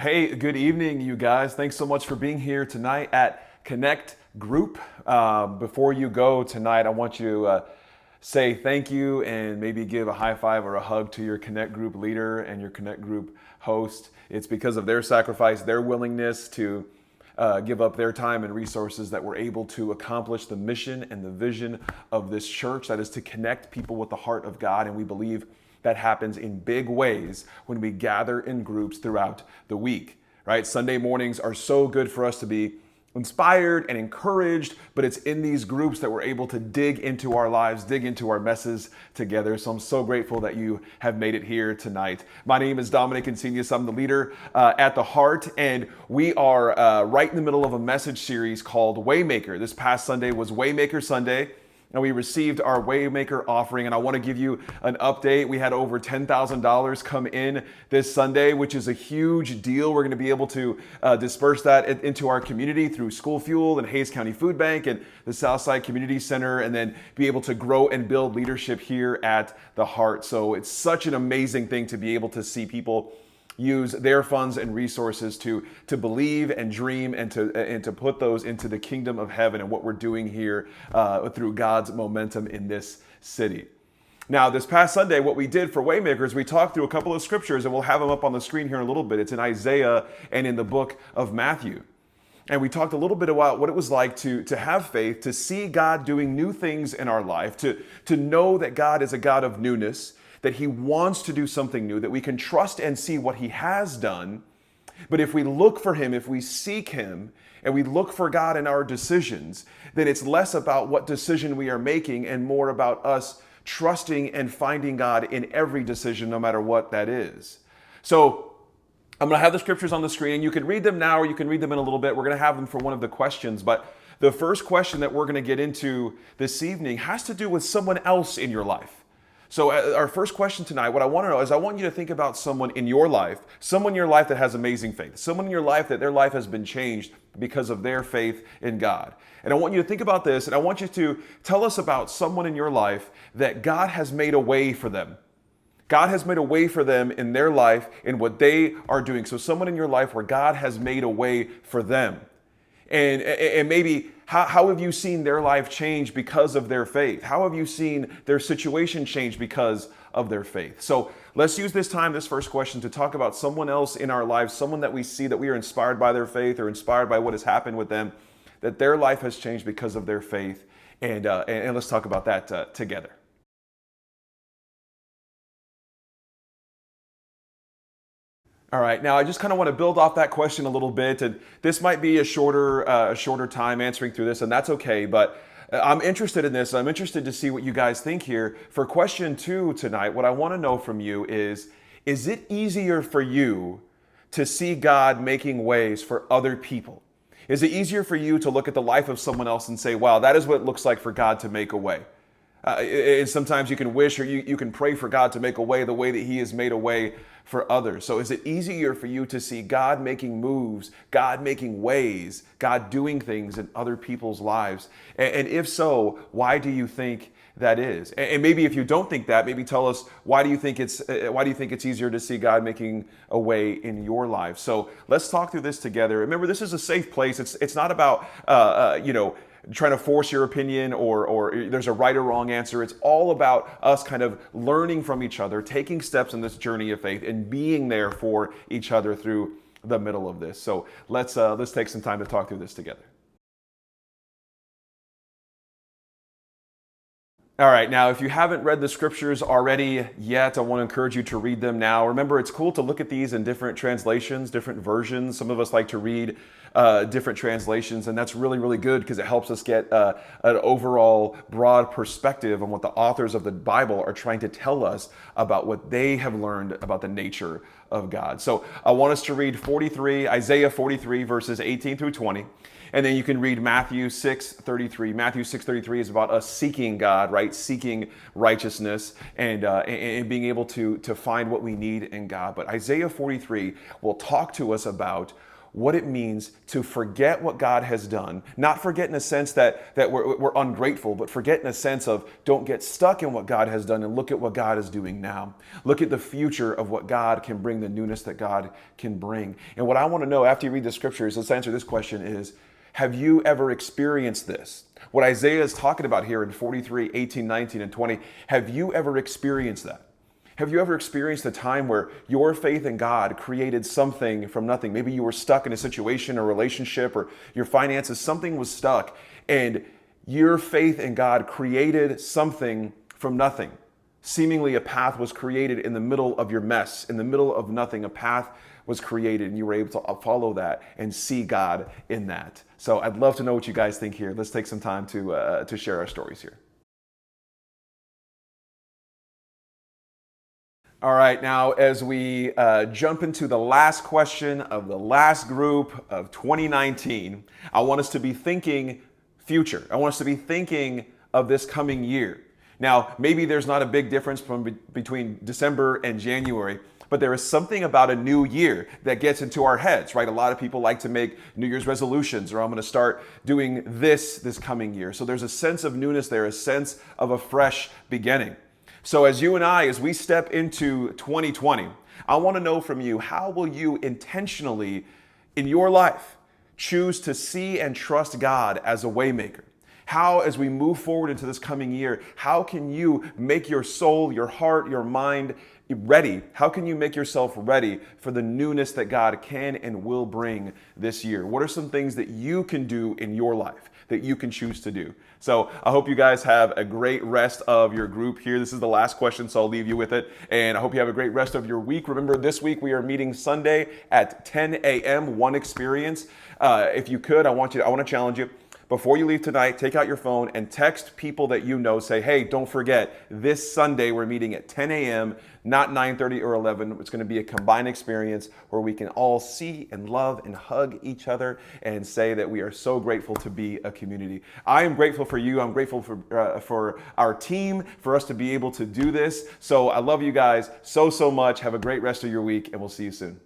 Hey, good evening, you guys. Thanks so much for being here tonight at Connect Group. Before you go tonight, I want you to say thank you and maybe give a high five or a hug to your Connect Group leader and your Connect Group host. It's because of their sacrifice, their willingness to give up their time and resources that we're able to accomplish the mission and the vision of this church, that is to connect people with the heart of God. And we believe that happens in big ways when we gather in groups throughout the week, right? Sunday mornings are so good for us to be inspired and encouraged, but it's in these groups that we're able to dig into our lives, dig into our messes together. So I'm so grateful that you have made it here tonight. My name is Dominic Insignius. I'm the leader at the Heart, and we are right in the middle of a message series called Waymaker. This past Sunday was Waymaker Sunday, and we received our Waymaker offering, and I want to give you an update. We had over $10,000 come in this Sunday, which is a huge deal. We're going to be able to disperse that into our community through School Fuel and Hayes County Food Bank and the Southside Community Center, and then be able to grow and build leadership here at the Heart. So it's such an amazing thing to be able to see people use their funds and resources to believe and dream and to put those into the kingdom of heaven and what we're doing here through God's momentum in this city. Now, this past Sunday, what we did for Waymakers, we talked through a couple of scriptures, and we'll have them up on the screen here in a little bit. It's in Isaiah and in the book of Matthew. And we talked a little bit about what it was like to have faith, to see God doing new things in our life, to know that God is a God of newness, that he wants to do something new, that we can trust and see what he has done. But if we look for him, if we seek him, and we look for God in our decisions, then it's less about what decision we are making and more about us trusting and finding God in every decision, no matter what that is. So I'm going to have the scriptures on the screen. You can read them now, or you can read them in a little bit. We're going to have them for one of the questions. But the first question that we're going to get into this evening has to do with someone else in your life. So our first question tonight, what I want to know is I want you to think about someone in your life that has amazing faith, someone in your life that their life has been changed because of their faith in God. And I want you to think about this, and I want you to tell us about someone in your life that God has made a way for them. God has made a way for them in their life in what they are doing. So someone in your life where God has made a way for them. And maybe how have you seen their life change because of their faith? How have you seen their situation change because of their faith? So let's use this time, this first question, to talk about someone else in our lives, someone that we see that we are inspired by their faith or inspired by what has happened with them, that their life has changed because of their faith. And let's talk about that together. All right, now I just kind of want to build off that question a little bit, and this might be a shorter time answering through this, and that's okay, but I'm interested in this. I'm interested to see what you guys think here. For question 2 tonight, what I want to know from you is it easier for you to see God making ways for other people? Is it easier for you to look at the life of someone else and say, wow, that is what it looks like for God to make a way? And sometimes you can wish or you can pray for God to make a way the way that he has made a way for others. So is it easier for you to see God making moves, God making ways, God doing things in other people's lives? And if so, why do you think that is? And maybe if you don't think that, maybe tell us why do you think it's easier to see God making a way in your life? So let's talk through this together. Remember, this is a safe place. It's not about trying to force your opinion or there's a right or wrong answer. It's all about us kind of learning from each other, taking steps in this journey of faith and being there for each other through the middle of this. So let's take some time to talk through this together. All right, now if you haven't read the scriptures already yet, I want to encourage you to read them now. Remember, it's cool to look at these in different translations, different versions. Some of us like to read different translations, and that's really, really good because it helps us get an overall broad perspective on what the authors of the Bible are trying to tell us about what they have learned about the nature of God. So I want us to read Isaiah 43, verses 18 through 20. And then you can read Matthew 6:33. Matthew 6:33 is about us seeking God, right? Seeking righteousness and being able to find what we need in God. But Isaiah 43 will talk to us about what it means to forget what God has done. Not forget in a sense that we're ungrateful, but forget in a sense of don't get stuck in what God has done and look at what God is doing now. Look at the future of what God can bring, the newness that God can bring. And what I want to know after you read the scriptures, let's answer this question is, have you ever experienced this? What Isaiah is talking about here in 43, 18, 19, and 20, have you ever experienced that? Have you ever experienced a time where your faith in God created something from nothing? Maybe you were stuck in a situation, a relationship, or your finances, something was stuck, and your faith in God created something from nothing. Seemingly a path was created in the middle of your mess, in the middle of nothing, a path was created, and you were able to follow that and see God in that. So I'd love to know what you guys think here. Let's take some time to share our stories here. All right, now as we jump into the last question of the last group of 2019, I want us to be thinking future. I want us to be thinking of this coming year. Now, maybe there's not a big difference between December and January, but there is something about a new year that gets into our heads, right? A lot of people like to make New Year's resolutions, or I'm going to start doing this coming year. So there's a sense of newness there, a sense of a fresh beginning. So as you and I, as we step into 2020, I want to know from you, how will you intentionally in your life choose to see and trust God as a waymaker? How, as we move forward into this coming year, how can you make your soul, your heart, your mind ready? How can you make yourself ready for the newness that God can and will bring this year? What are some things that you can do in your life that you can choose to do? So I hope you guys have a great rest of your group here. This is the last question, so I'll leave you with it. And I hope you have a great rest of your week. Remember, this week we are meeting Sunday at 10 a.m., One Experience. If you could, I want to challenge you. Before you leave tonight, take out your phone and text people that you know. Say, hey, don't forget, this Sunday we're meeting at 10 a.m., not 9:30 or 11. It's going to be a combined experience where we can all see and love and hug each other and say that we are so grateful to be a community. I am grateful for you. I'm grateful for our team, for us to be able to do this. So I love you guys so much. Have a great rest of your week, and we'll see you soon.